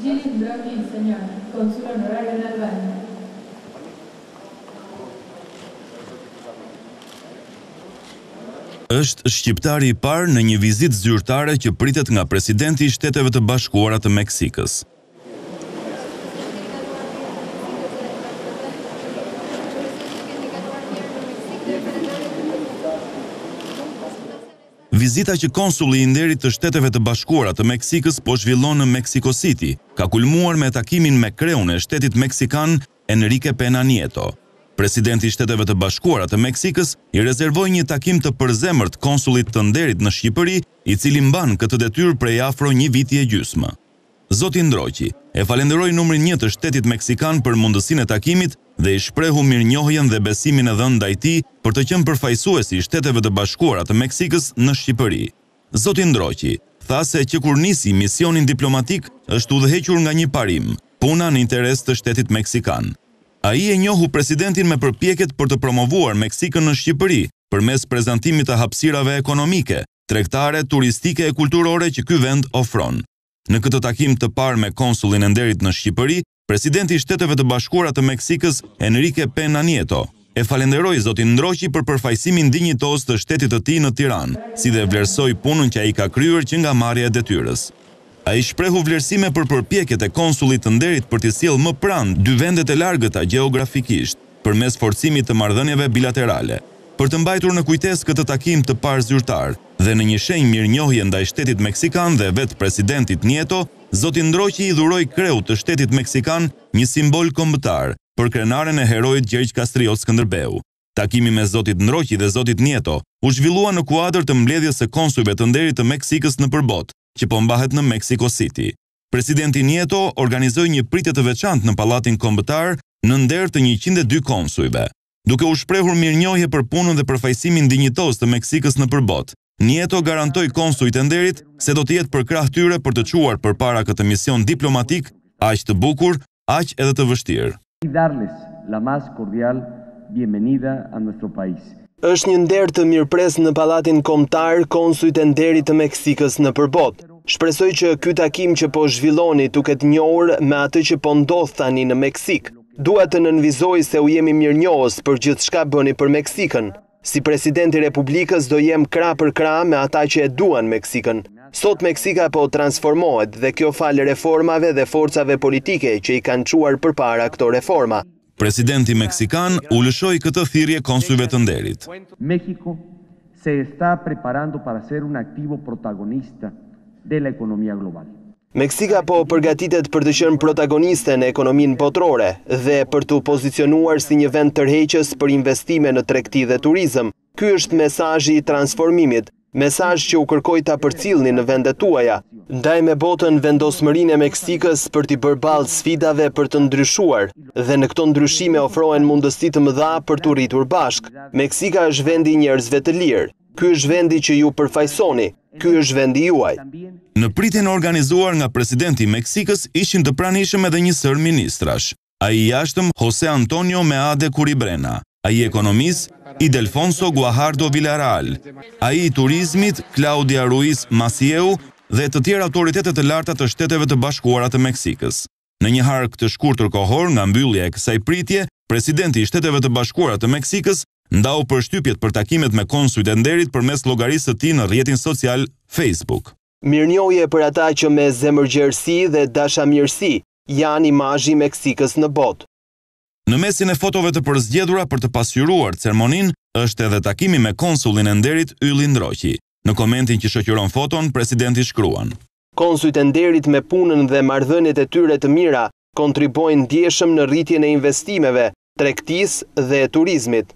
Gilles Broggi, señor, cónsul honorario en Albania. Është shqiptari I parë në një vizitë zyrtare që pritet nga presidenti I Shteteve të Bashkuara të Meksikës. Vizita që konsulli I nderit të Shteteve të Bashkuara të Meksikës po zhvillon në Mexico City, ka kulmuar me takimin me kreun e shtetit meksikan Enrique Pena Nieto. Presidenti I Shteteve të Bashkuara të Meksikës I rezervoi një takim të përzemërt konsullit të nderit në Shqipëri, I cili mban këtë detyrë prej afro një viti e gjysmë. Zoti Ndroqi e falenderoi numrin 1 të shtetit meksikan për mundësinë e takimit dhe I shprehu mirënjohjen dhe besimin e dhënë ndaj tij për të qenë përfaqësuesi I Shteteve të Bashkuara të Meksikës në Shqipëri. Zoti Ndroqi tha se që kur nisi misionin diplomatik është udhëhequr nga një parim, puna në interes të shtetit meksikan. Ai e njohu presidentin me përpjekjet për të promovuar Meksikën në Shqipëri përmes prezantimit të hapësirave ekonomike, tregtare, turistike e kulturore që ky vend ofron. Në këtë takim të parë me konsullin e nderit në Shqipëri, presidenti I Shteteve të Bashkuara të Meksikës, Enrique Pena Nieto, e falenderoi zotin Ndroqi për përfaqësimin dinjitoz të shtetit të tij në Tiranë, si dhe vlerësoi punën që ai ka kryer që nga marrja e detyrës. Ai shprehu vlerësime për përpjekjet e konsullit të nderit për t'i sjellë më pranë dy vendet e largëta gjeografikisht, përmes forcimit të marrëdhënieve bilaterale. Për të mbajtur në kujtesë këtë takim të parë zyrtar dhe në një shenjë mirënjohje ndaj shtetit meksikan dhe vetë presidentit Nieto, zoti Ndroqi I dhuroi kreut të shtetit meksikan një simbol kombëtar për krenaren e heroit Gjergj Kastriot Skënderbeu. Takimi me zotit Ndroqi dhe zotit Nieto u zhvillua në kuadër të mbledhjes së konsujve të nderit të Meksikës në përbot, që po mbahet në Mexico City. Presidenti Nieto organizoi një pritje të veçantë në pallatin kombëtar në nder të 102 konsujve. Duke u shprehur mirënjohje për punën dhe përfaqësimin dinjitoz të Meksikës në përbot, Nieto garantoi konsujt e nderit se do të jetë për krah tyre për të çuar përpara këtë mision diplomatik, aq të bukur, aq edhe të vështirë. Darles la más cordial bienvenida a nuestro país. Është një nder të mirëpres në pallatin kombëtar konsujt e nderit të Meksikës në përbot. Shpresoj që ky takim që po zhvilloni të ketë njohur me atë që po ndodh tani në Meksik. Dua të nënvizoj se u jemi mirënjohës për gjithçka bëni për Meksikën. Si presidenti I Republikës do jem krah për krah me ata që e duan Meksikën. Sot Meksika po transformohet dhe kjo fal reformave dhe forcave politike që I kanë çuar përpara këto reforma. Presidenti meksikan u lëshoi këtë thirrje konsujve të nderit. México se está preparando para ser un activo protagonista de la economía global. Meksika po përgatitet për të qenë protagoniste në ekonominë botërore dhe për të pozicionuar si një vend tërheqës për investime në tregti dhe turizëm. Ky është mesazhi I transformimit, mesazh që u kërkoi ta përcjellni në vendet tuaja. Ndaj me botën vendosmërinë e Meksikës për t'i bërë ballë sfidave për të ndryshuar dhe në këto ndryshime ofrohen mundësi të mëdha për të rritur bashk. Meksika është vendi I njerëzve të lirë. Ky është vendi që ju përfaqësoni. Ky është vendi juaj. Në pritjen organizuar nga presidenti I Meksikës ishin të pranishëm edhe një sër ministrash. Ai I jashtëm José Antonio Meade Curibrena, ai I ekonomis Ildefonso Guajardo Villarreal, ai I turizmit Claudia Ruiz Macieu dhe të tjerë autoritetet të larta të Shteteve të Bashkuara të Meksikës. Në një hark të shkurtër kohor nga mbyllja e kësaj pritje, presidenti I Shteteve të Bashkuara të Meksikës ndau përshtypjet për takimet me konsujt e nderit përmes llogarisë së tij në rrjetin social Facebook. Mirënjohje për ata që me zemërgjerësi dhe dashamirësi janë imazhi I Meksikës në botë. Në mesin e fotove të përzgjedhura për të pasqyruar ceremoninë është edhe takimi me konsullin e nderit Ylli Ndroqi. Në komentin që shoqëron foton, presidenti shkruan: Konsujt e nderit me punën dhe marrëdhëniet e tyre të mira kontribuojnë ndjeshëm në rritjen e investimeve, tregtisë dhe turizmit.